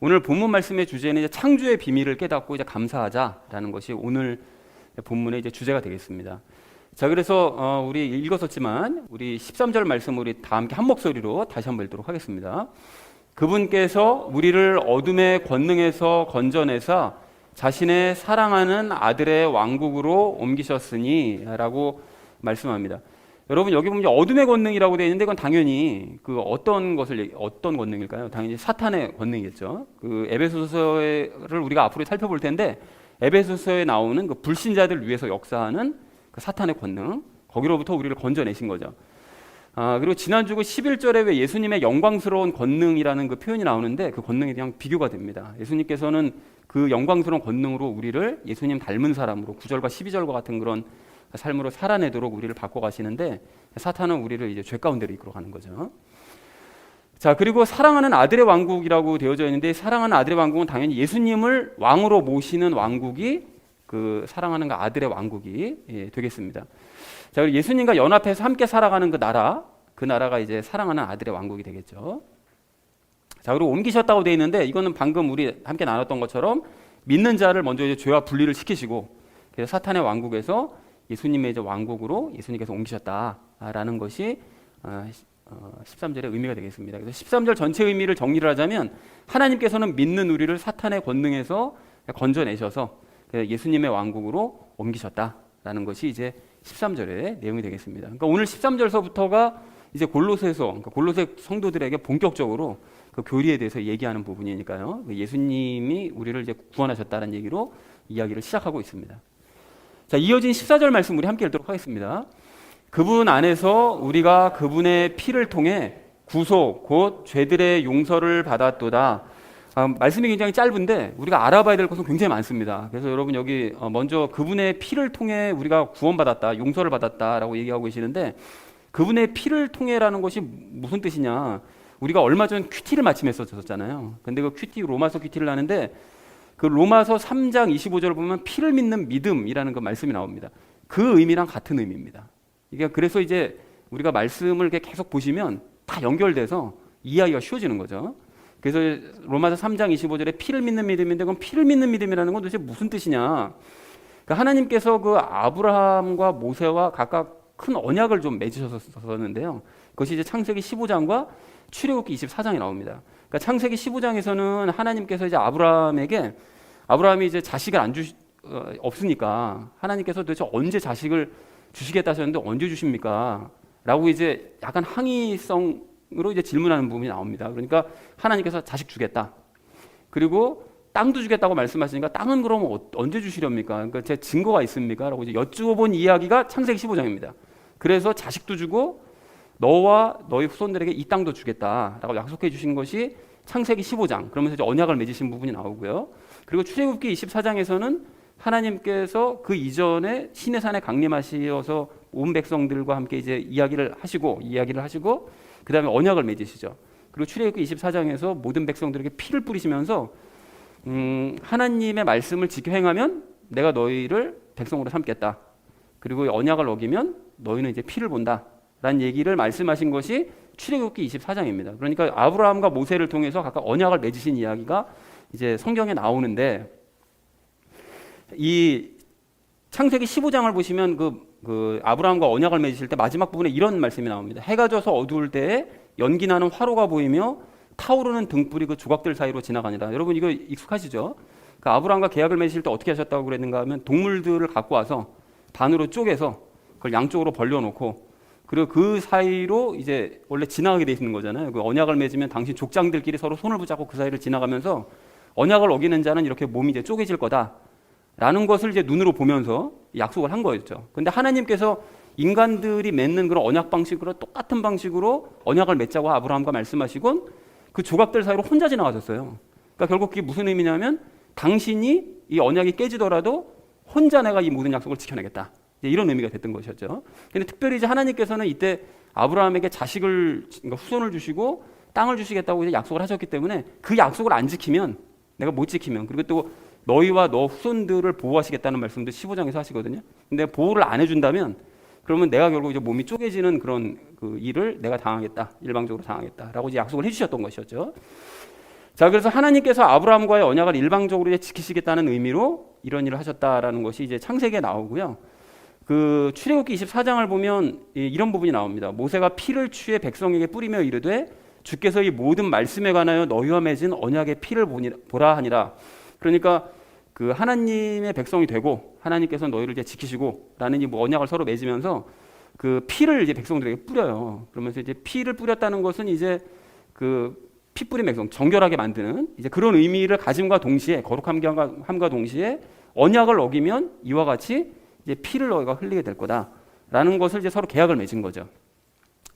오늘 본문 말씀의 주제는 이제 창조의 비밀을 깨닫고 이제 감사하자라는 것이 오늘 본문의 이제 주제가 되겠습니다. 자, 그래서 우리 읽었었지만 우리 13절 말씀 우리 다 함께 한 목소리로 다시 한번 읽도록 하겠습니다. 그분께서 우리를 어둠의 권능에서 건져내사 자신의 사랑하는 아들의 왕국으로 옮기셨으니 라고 말씀합니다. 여러분, 여기 보면 어둠의 권능이라고 되어 있는데 이건 당연히 그 어떤 권능일까요? 당연히 사탄의 권능이겠죠. 그 에베소서를 우리가 앞으로 살펴볼 텐데 에베소서에 나오는 그 불신자들 위해서 역사하는 그 사탄의 권능, 거기로부터 우리를 건져내신 거죠. 그리고 지난주 그 11절에 왜 예수님의 영광스러운 권능이라는 그 표현이 나오는데 그 권능에 대한 비교가 됩니다. 예수님께서는 그 영광스러운 권능으로 우리를 예수님 닮은 사람으로 9절과 12절과 같은 그런 삶으로 살아내도록 우리를 바꿔가시는데 사탄은 우리를 이제 죄 가운데로 이끌어가는 거죠. 자, 그리고 사랑하는 아들의 왕국이라고 되어져 있는데 사랑하는 아들의 왕국은 당연히 예수님을 왕으로 모시는 왕국이 그 사랑하는 그 아들의 왕국이 되겠습니다. 자, 그리고 예수님과 연합해서 함께 살아가는 그 나라가 이제 사랑하는 아들의 왕국이 되겠죠. 자, 그리고 옮기셨다고 되어 있는데 이거는 방금 우리 함께 나눴던 것처럼 믿는 자를 먼저 이제 죄와 분리를 시키시고 그래서 사탄의 왕국에서 예수님의 이제 왕국으로 예수님께서 옮기셨다라는 것이 13절의 의미가 되겠습니다. 그래서 13절 전체 의미를 정리를 하자면 하나님께서는 믿는 우리를 사탄의 권능에서 건져내셔서 예수님의 왕국으로 옮기셨다라는 것이 이제 13절의 내용이 되겠습니다. 그러니까 오늘 13절서부터가 이제 골로새 성도들에게 본격적으로 그 교리에 대해서 얘기하는 부분이니까요. 예수님이 우리를 이제 구원하셨다는 얘기로 이야기를 시작하고 있습니다. 자, 이어진 14절 말씀 우리 함께 읽도록 하겠습니다. 그분 안에서 우리가 그분의 피를 통해 구속 곧 죄들의 용서를 받았도다. 말씀이 굉장히 짧은데 우리가 알아봐야 될 것은 굉장히 많습니다. 그래서 여러분 여기 먼저 그분의 피를 통해 우리가 구원받았다, 용서를 받았다라고 얘기하고 계시는데 그분의 피를 통해라는 것이 무슨 뜻이냐? 우리가 얼마 전 큐티를 마침 했었잖아요. 근데 그 큐티 로마서 큐티를 하는데 그 로마서 3장 25절을 보면 피를 믿는 믿음이라는 그 말씀이 나옵니다. 그 의미랑 같은 의미입니다. 이게 그래서 이제 우리가 말씀을 계속 보시면 다 연결돼서 이해하기가 쉬워지는 거죠. 그래서 로마서 3장 25절에 피를 믿는 믿음인데 그럼 피를 믿는 믿음이라는 건 도대체 무슨 뜻이냐? 그러니까 하나님께서 그 아브라함과 모세와 각각 큰 언약을 좀 맺으셨었는데요. 그것이 이제 창세기 15장과 출애굽기 24장에 나옵니다. 그러니까 창세기 15장에서는 하나님께서 이제 아브라함이 이제 자식을 없으니까 하나님께서 도대체 언제 자식을 주시겠다 하셨는데 언제 주십니까? 라고 이제 약간 항의성으로 이제 질문하는 부분이 나옵니다. 그러니까 하나님께서 자식 주겠다. 그리고 땅도 주겠다고 말씀하시니까 땅은 그럼 언제 주시렵니까? 그러니까 제 증거가 있습니까? 라고 이제 여쭈어본 이야기가 창세기 15장입니다. 그래서 자식도 주고 너와 너희 후손들에게 이 땅도 주겠다라고 약속해 주신 것이 창세기 15장. 그러면서 이제 언약을 맺으신 부분이 나오고요. 그리고 출애굽기 24장에서는 하나님께서 그 이전에 시내산에 강림하셔서 온 백성들과 함께 이제 이야기를 하시고 그 다음에 언약을 맺으시죠. 그리고 출애굽기 24장에서 모든 백성들에게 피를 뿌리시면서 하나님의 말씀을 지켜 행하면 내가 너희를 백성으로 삼겠다. 그리고 언약을 어기면 너희는 이제 피를 본다. 라는 얘기를 말씀하신 것이 출애굽기 24장입니다. 그러니까 아브라함과 모세를 통해서 각각 언약을 맺으신 이야기가 이제 성경에 나오는데 이 창세기 15장을 보시면 그 아브라함과 언약을 맺으실 때 마지막 부분에 이런 말씀이 나옵니다. 해가 져서 어두울 때에 연기 나는 화로가 보이며 타오르는 등불이 그 조각들 사이로 지나가니라. 여러분 이거 익숙하시죠? 그 아브라함과 계약을 맺으실 때 어떻게 하셨다고 그랬는가 하면 동물들을 갖고 와서 반으로 쪼개서 그걸 양쪽으로 벌려놓고 그리고 그 사이로 이제 원래 지나가게 돼 있는 거잖아요. 그 언약을 맺으면 당신 족장들끼리 서로 손을 붙잡고 그 사이를 지나가면서 언약을 어기는 자는 이렇게 몸이 이제 쪼개질 거다라는 것을 이제 눈으로 보면서 약속을 한 거였죠. 근데 하나님께서 인간들이 맺는 그런 언약 방식으로 똑같은 방식으로 언약을 맺자고 아브라함과 말씀하시곤 그 조각들 사이로 혼자 지나가셨어요. 그러니까 결국 그게 무슨 의미냐면 당신이 이 언약이 깨지더라도 혼자 내가 이 모든 약속을 지켜내겠다. 이런 의미가 됐던 것이었죠. 근데 특별히 이제 하나님께서는 이때 아브라함에게 그러니까 후손을 주시고 땅을 주시겠다고 이제 약속을 하셨기 때문에 그 약속을 안 지키면 내가 못 지키면 그리고 또 너희와 너 후손들을 보호하시겠다는 말씀도 15장에서 하시거든요. 근데 보호를 안 해준다면 그러면 내가 결국 이제 몸이 쪼개지는 그런 그 일을 내가 당하겠다. 일방적으로 당하겠다라고 이제 약속을 해주셨던 것이었죠. 자, 그래서 하나님께서 아브라함과의 언약을 일방적으로 이제 지키시겠다는 의미로 이런 일을 하셨다라는 것이 이제 창세기에 나오고요. 그 출애굽기 24장을 보면 이런 부분이 나옵니다. 모세가 피를 취해 백성에게 뿌리며 이르되 주께서 이 모든 말씀에 관하여 너희와 맺은 언약의 피를 보라 하니라. 그러니까 그 하나님의 백성이 되고 하나님께서 너희를 이제 지키시고라는 이 언약을 서로 맺으면서 그 피를 이제 백성들에게 뿌려요. 그러면서 이제 피를 뿌렸다는 것은 이제 그 피 뿌린 백성 정결하게 만드는 이제 그런 의미를 가짐과 동시에 거룩함과 동시에 언약을 어기면 이와 같이 이제 피를 너희가 흘리게 될 거다라는 것을 이제 서로 계약을 맺은 거죠.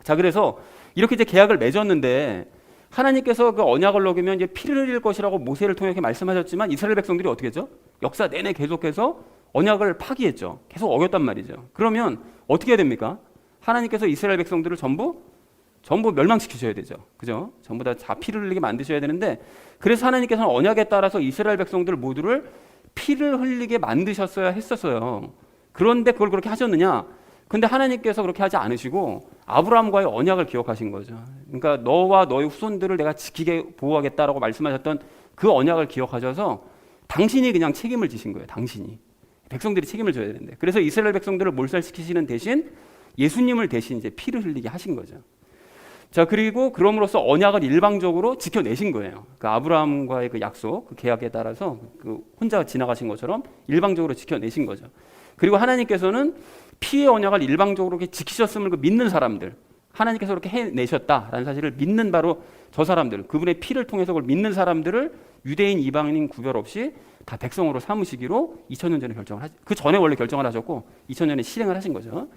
자, 그래서 이렇게 이제 계약을 맺었는데 하나님께서 그 언약을 어기면 이제 피를 흘릴 것이라고 모세를 통해 이렇게 말씀하셨지만 이스라엘 백성들이 어떻게 했죠? 역사 내내 계속해서 언약을 파기했죠. 계속 어겼단 말이죠. 그러면 어떻게 해야 됩니까? 하나님께서 이스라엘 백성들을 전부 멸망시키셔야 되죠. 그죠? 전부 다 피를 흘리게 만드셔야 되는데 그래서 하나님께서는 언약에 따라서 이스라엘 백성들 모두를 피를 흘리게 만드셨어야 했었어요. 그런데 그걸 그렇게 하셨느냐? 근데 하나님께서 그렇게 하지 않으시고 아브라함과의 언약을 기억하신 거죠. 그러니까 너와 너의 후손들을 내가 지키게 보호하겠다라고 말씀하셨던 그 언약을 기억하셔서 당신이 그냥 책임을 지신 거예요. 당신이. 백성들이 책임을 져야 되는데. 그래서 이스라엘 백성들을 몰살시키시는 대신 예수님을 대신 이제 피를 흘리게 하신 거죠. 자, 그리고 그럼으로써 언약을 일방적으로 지켜내신 거예요. 그 아브라함과의 그 약속, 그 계약에 따라서 그 혼자 지나가신 것처럼 일방적으로 지켜내신 거죠. 그리고 하나님께서는 피의 언약을 일방적으로 이렇게 지키셨음을 그 믿는 사람들, 하나님께서 그렇게 해내셨다라는 사실을 믿는 바로 저 사람들, 그분의 피를 통해서 그걸 믿는 사람들을 유대인, 이방인 구별 없이 다 백성으로 삼으시기로 2000년 전에 그 전에 원래 결정을 하셨고 2000년에 실행을 하신 거죠.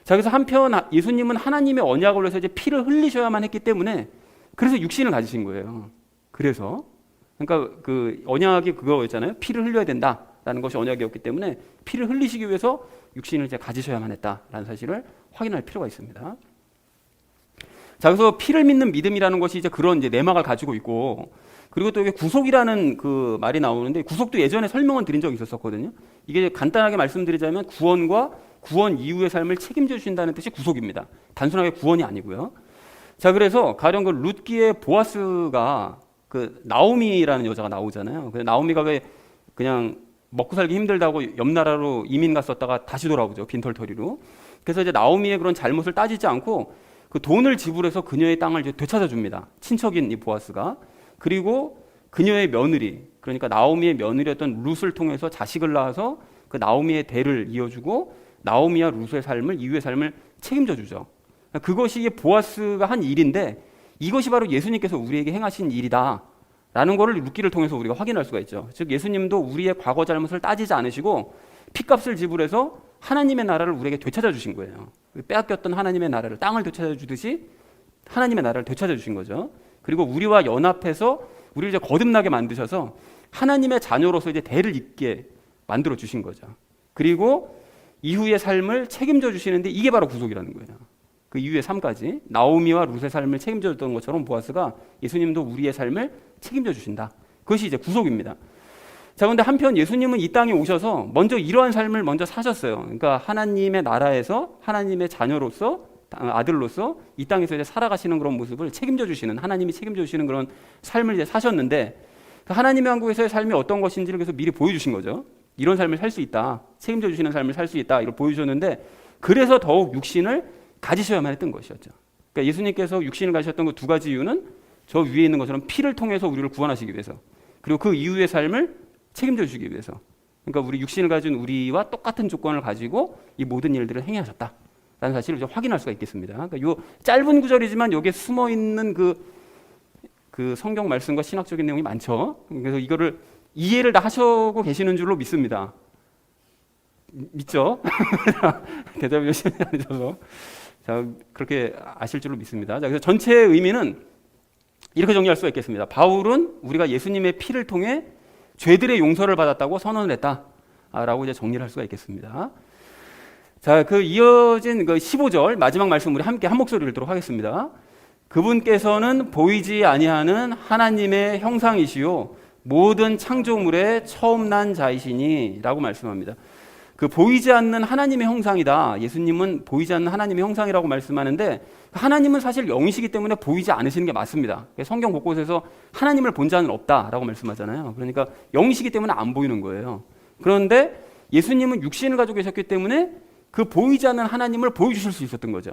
자, 그래서 한편 예수님은 하나님의 언약을 위해서 이제 피를 흘리셔야만 했기 때문에 그래서 육신을 가지신 거예요. 그래서 그러니까 그 언약이 그거였잖아요. 피를 흘려야 된다라는 것이 언약이었기 때문에 피를 흘리시기 위해서 육신을 이제 가지셔야만 했다라는 사실을 확인할 필요가 있습니다. 자, 그래서 피를 믿는 믿음이라는 것이 이제 그런 이제 내막을 가지고 있고, 그리고 또 이게 구속이라는 그 말이 나오는데 구속도 예전에 설명을 드린 적이 있었거든요. 이게 간단하게 말씀드리자면 구원과 구원 이후의 삶을 책임져 주신다는 뜻이 구속입니다. 단순하게 구원이 아니고요. 자, 그래서 가령 그 룻기의 보아스가 그 나오미라는 여자가 나오잖아요. 그래서 나오미가 왜 그냥 먹고 살기 힘들다고 옆 나라로 이민 갔었다가 다시 돌아오죠. 빈털터리로. 그래서 이제 나오미의 그런 잘못을 따지지 않고 그 돈을 지불해서 그녀의 땅을 이제 되찾아 줍니다. 친척인 이 보아스가. 그리고 그녀의 며느리, 그러니까 나오미의 며느리였던 룻을 통해서 자식을 낳아서 그 나오미의 대를 이어주고 나오미와 룻의 삶을, 이후의 삶을 책임져 주죠. 그것이 보아스가 한 일인데 이것이 바로 예수님께서 우리에게 행하신 일이다 라는 것을 룻기를 통해서 우리가 확인할 수가 있죠. 즉 예수님도 우리의 과거 잘못을 따지지 않으시고 피값을 지불해서 하나님의 나라를 우리에게 되찾아 주신 거예요. 빼앗겼던 하나님의 나라를, 땅을 되찾아 주듯이 하나님의 나라를 되찾아 주신 거죠. 그리고 우리와 연합해서 우리를 이제 거듭나게 만드셔서 하나님의 자녀로서 이제 대를 잇게 만들어 주신 거죠. 그리고 이후의 삶을 책임져 주시는데 이게 바로 구속이라는 거예요. 그 이후의 삶까지 나오미와 룻의 삶을 책임져 줬던 것처럼 보아스가 예수님도 우리의 삶을 책임져 주신다. 그것이 이제 구속입니다. 자, 그런데 한편 예수님은 이 땅에 오셔서 먼저 이러한 삶을 먼저 사셨어요. 그러니까 하나님의 나라에서 하나님의 자녀로서, 아들로서 이 땅에서 이제 살아가시는 그런 모습을 책임져 주시는, 하나님이 책임져 주시는 그런 삶을 이제 사셨는데 하나님의 왕국에서의 삶이 어떤 것인지를 계속 미리 보여주신 거죠. 이런 삶을 살 수 있다, 책임져 주시는 삶을 살 수 있다, 이걸 보여주셨는데 그래서 더욱 육신을 가지셔야만 했던 것이었죠. 그러니까 예수님께서 육신을 가지셨던 그 두 가지 이유는 저 위에 있는 것처럼 피를 통해서 우리를 구원하시기 위해서, 그리고 그 이후의 삶을 책임져 주시기 위해서. 그러니까 우리 육신을 가진 우리와 똑같은 조건을 가지고 이 모든 일들을 행하셨다라는 사실을 이제 확인할 수가 있겠습니다. 그러니까 이 짧은 구절이지만 여기에 숨어 있는 그 성경 말씀과 신학적인 내용이 많죠. 그래서 이거를 이해를 다 하시고 계시는 줄로 믿습니다. 믿죠? 대답이 열심히 안 해줘서. 자, 그렇게 아실 줄로 믿습니다. 자, 그래서 전체의 의미는 이렇게 정리할 수가 있겠습니다. 바울은 우리가 예수님의 피를 통해 죄들의 용서를 받았다고 선언을 했다라고 이제 정리를 할 수가 있겠습니다. 자, 그 이어진 그 15절 마지막 말씀 우리 함께 한 목소리 읽도록 하겠습니다. 그분께서는 보이지 아니하는 하나님의 형상이시요 모든 창조물의 처음 난 자이시니 라고 말씀합니다. 그 보이지 않는 하나님의 형상이다. 예수님은 보이지 않는 하나님의 형상이라고 말씀하는데 하나님은 사실 영이시기 때문에 보이지 않으시는 게 맞습니다. 성경 곳곳에서 하나님을 본 자는 없다라고 말씀하잖아요. 그러니까 영이시기 때문에 안 보이는 거예요. 그런데 예수님은 육신을 가지고 계셨기 때문에 그 보이지 않는 하나님을 보여주실 수 있었던 거죠.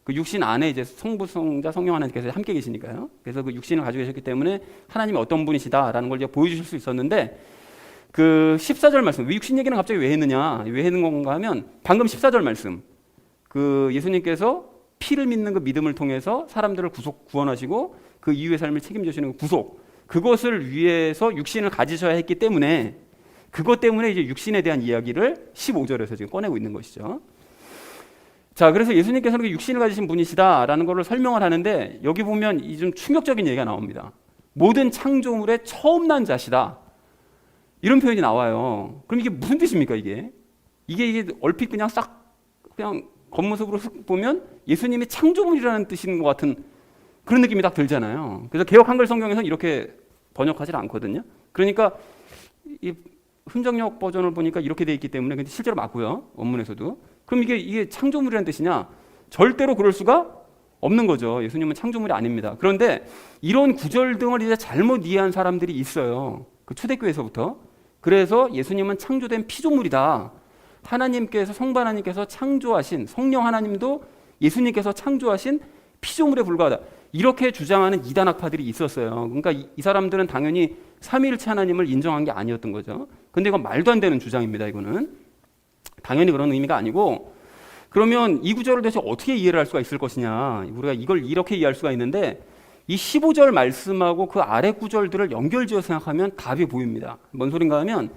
그 육신 안에 이제 성부, 성자, 성령 하나님께서 함께 계시니까요. 그래서 그 육신을 가지고 계셨기 때문에 하나님이 어떤 분이시다라는 걸 이제 보여주실 수 있었는데 그 14절 말씀, 왜 육신 얘기는 갑자기 왜 했느냐? 왜 했는 건가 하면 방금 14절 말씀, 그 예수님께서 피를 믿는 그 믿음을 통해서 사람들을 구원하시고 그 이후의 삶을 책임져주시는 그 구속, 그것을 위해서 육신을 가지셔야 했기 때문에 그것 때문에 이제 육신에 대한 이야기를 15절에서 지금 꺼내고 있는 것이죠. 자, 그래서 예수님께서는 그 육신을 가지신 분이시다라는 것을 설명을 하는데 여기 보면 이 좀 충격적인 얘기가 나옵니다. 모든 창조물의 처음 난 자시다. 이런 표현이 나와요. 그럼 이게 무슨 뜻입니까, 이게? 이게 얼핏 그냥 싹 그냥 겉모습으로 쓱 보면 예수님이 창조물이라는 뜻인 것 같은 그런 느낌이 딱 들잖아요. 그래서 개역 한글 성경에서는 이렇게 번역하지 않거든요. 그러니까 이 흔적역 버전을 보니까 이렇게 돼 있기 때문에 근데 실제로 맞고요. 원문에서도. 그럼 이게 창조물이라는 뜻이냐? 절대로 그럴 수가 없는 거죠. 예수님은 창조물이 아닙니다. 그런데 이런 구절 등을 이제 잘못 이해한 사람들이 있어요. 그 초대교회에서부터. 그래서 예수님은 창조된 피조물이다. 하나님께서 성부 하나님께서 창조하신 성령 하나님도 예수님께서 창조하신 피조물에 불과하다. 이렇게 주장하는 이단 학파들이 있었어요. 그러니까 이 사람들은 당연히 삼위일체 하나님을 인정한 게 아니었던 거죠. 근데 이건 말도 안 되는 주장입니다. 이거는 당연히 그런 의미가 아니고, 그러면 이 구절을 대체 어떻게 이해를 할 수가 있을 것이냐. 우리가 이걸 이렇게 이해할 수가 있는데 이 15절 말씀하고 그 아래 구절들을 연결지어 생각하면 답이 보입니다. 뭔 소린가 하면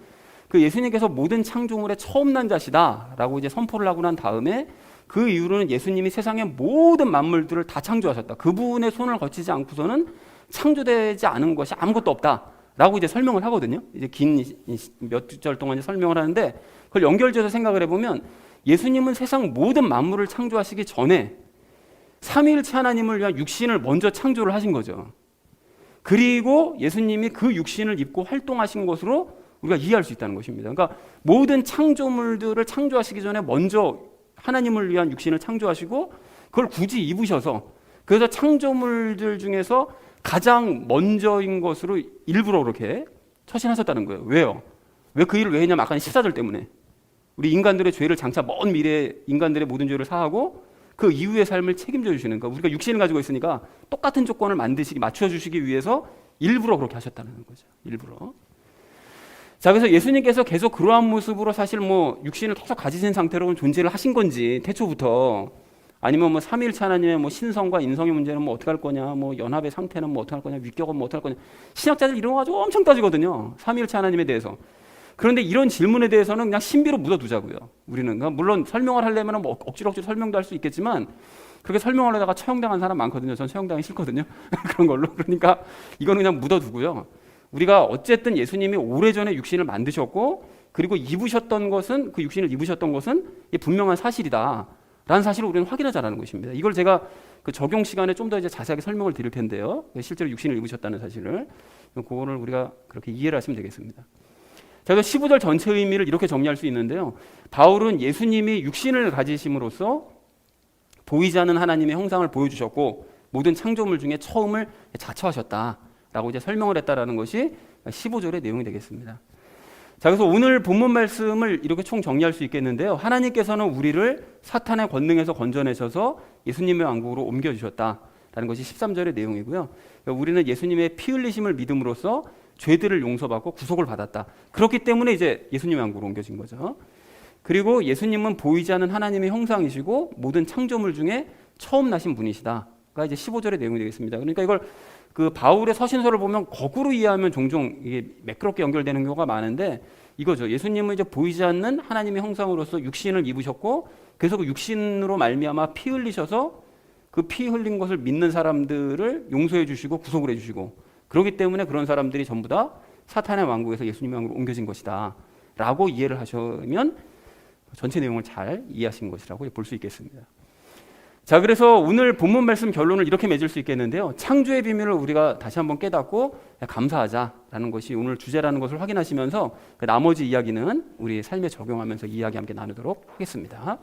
그 예수님께서 모든 창조물의 처음 난 자시다라고 이제 선포를 하고 난 다음에 그 이후로는 예수님이 세상의 모든 만물들을 다 창조하셨다. 그분의 손을 거치지 않고서는 창조되지 않은 것이 아무것도 없다라고 이제 설명을 하거든요. 이제 긴 몇 절 동안 이제 설명을 하는데 그걸 연결지어서 생각을 해보면 예수님은 세상 모든 만물을 창조하시기 전에 삼위일체 하나님을 위한 육신을 먼저 창조를 하신 거죠. 그리고 예수님이 그 육신을 입고 활동하신 것으로 우리가 이해할 수 있다는 것입니다. 그러니까 모든 창조물들을 창조하시기 전에 먼저 하나님을 위한 육신을 창조하시고 그걸 굳이 입으셔서 그래서 창조물들 중에서 가장 먼저인 것으로 일부러 그렇게 처신하셨다는 거예요. 왜요? 왜 그 일을 왜 했냐면 아까 14절 때문에 우리 인간들의 죄를 장차 먼 미래에 인간들의 모든 죄를 사하고 그 이후의 삶을 책임져 주시는 거. 우리가 육신을 가지고 있으니까 똑같은 조건을 맞춰주시기 위해서 일부러 그렇게 하셨다는 거죠. 일부러. 자, 그래서 예수님께서 계속 그러한 모습으로 사실 뭐 육신을 계속 가지신 상태로 존재를 하신 건지 태초부터, 아니면 뭐 삼위일체 하나님의 뭐 신성과 인성의 문제는 뭐 어떻게 할 거냐, 뭐 연합의 상태는 뭐 어떻게 할 거냐, 위격은 뭐 어떻게 할 거냐, 신학자들 이런 거 가지고 엄청 따지거든요. 삼위일체 하나님에 대해서. 그런데 이런 질문에 대해서는 그냥 신비로 묻어두자고요. 우리는 물론 설명을 하려면 뭐 억지로 설명도 할 수 있겠지만 그렇게 설명하려다가 처형당한 사람 많거든요. 전 처형당하기 싫거든요. 그런 걸로. 그러니까 이거는 그냥 묻어두고요. 우리가 어쨌든 예수님이 오래전에 육신을 만드셨고 그리고 입으셨던 것은, 그 육신을 입으셨던 것은 분명한 사실이다 라는 사실을 우리는 확인하자라는 것입니다. 이걸 제가 그 적용 시간에 좀 더 이제 자세하게 설명을 드릴 텐데요. 실제로 육신을 입으셨다는 사실을, 그거를 우리가 그렇게 이해를 하시면 되겠습니다. 자, 그래서 15절 전체 의미를 이렇게 정리할 수 있는데요. 바울은 예수님이 육신을 가지심으로써 보이지 않는 하나님의 형상을 보여주셨고 모든 창조물 중에 처음을 자처하셨다라고 이제 설명을 했다라는 것이 15절의 내용이 되겠습니다. 자, 그래서 오늘 본문 말씀을 이렇게 총 정리할 수 있겠는데요. 하나님께서는 우리를 사탄의 권능에서 건져내셔서 예수님의 왕국으로 옮겨주셨다라는 것이 13절의 내용이고요. 그러니까 우리는 예수님의 피 흘리심을 믿음으로써 죄들을 용서받고 구속을 받았다. 그렇기 때문에 이제 예수님의 왕국으로 옮겨진 거죠. 그리고 예수님은 보이지 않는 하나님의 형상이시고 모든 창조물 중에 처음 나신 분이시다가 이제 15절의 내용이 되겠습니다. 그러니까 이걸 그 바울의 서신서를 보면 거꾸로 이해하면 종종 이게 매끄럽게 연결되는 경우가 많은데 이거죠. 예수님은 이제 보이지 않는 하나님의 형상으로서 육신을 입으셨고 그래서 그 육신으로 말미암아 피 흘리셔서 그 피 흘린 것을 믿는 사람들을 용서해 주시고 구속을 해 주시고, 그렇기 때문에 그런 사람들이 전부 다 사탄의 왕국에서 예수님의 왕국으로 옮겨진 것이다 라고 이해를 하시면 전체 내용을 잘 이해하신 것이라고 볼 수 있겠습니다. 자, 그래서 오늘 본문 말씀 결론을 이렇게 맺을 수 있겠는데요. 창조의 비밀을 우리가 다시 한번 깨닫고 감사하자라는 것이 오늘 주제라는 것을 확인하시면서 나머지 이야기는 우리 삶에 적용하면서 이야기 함께 나누도록 하겠습니다.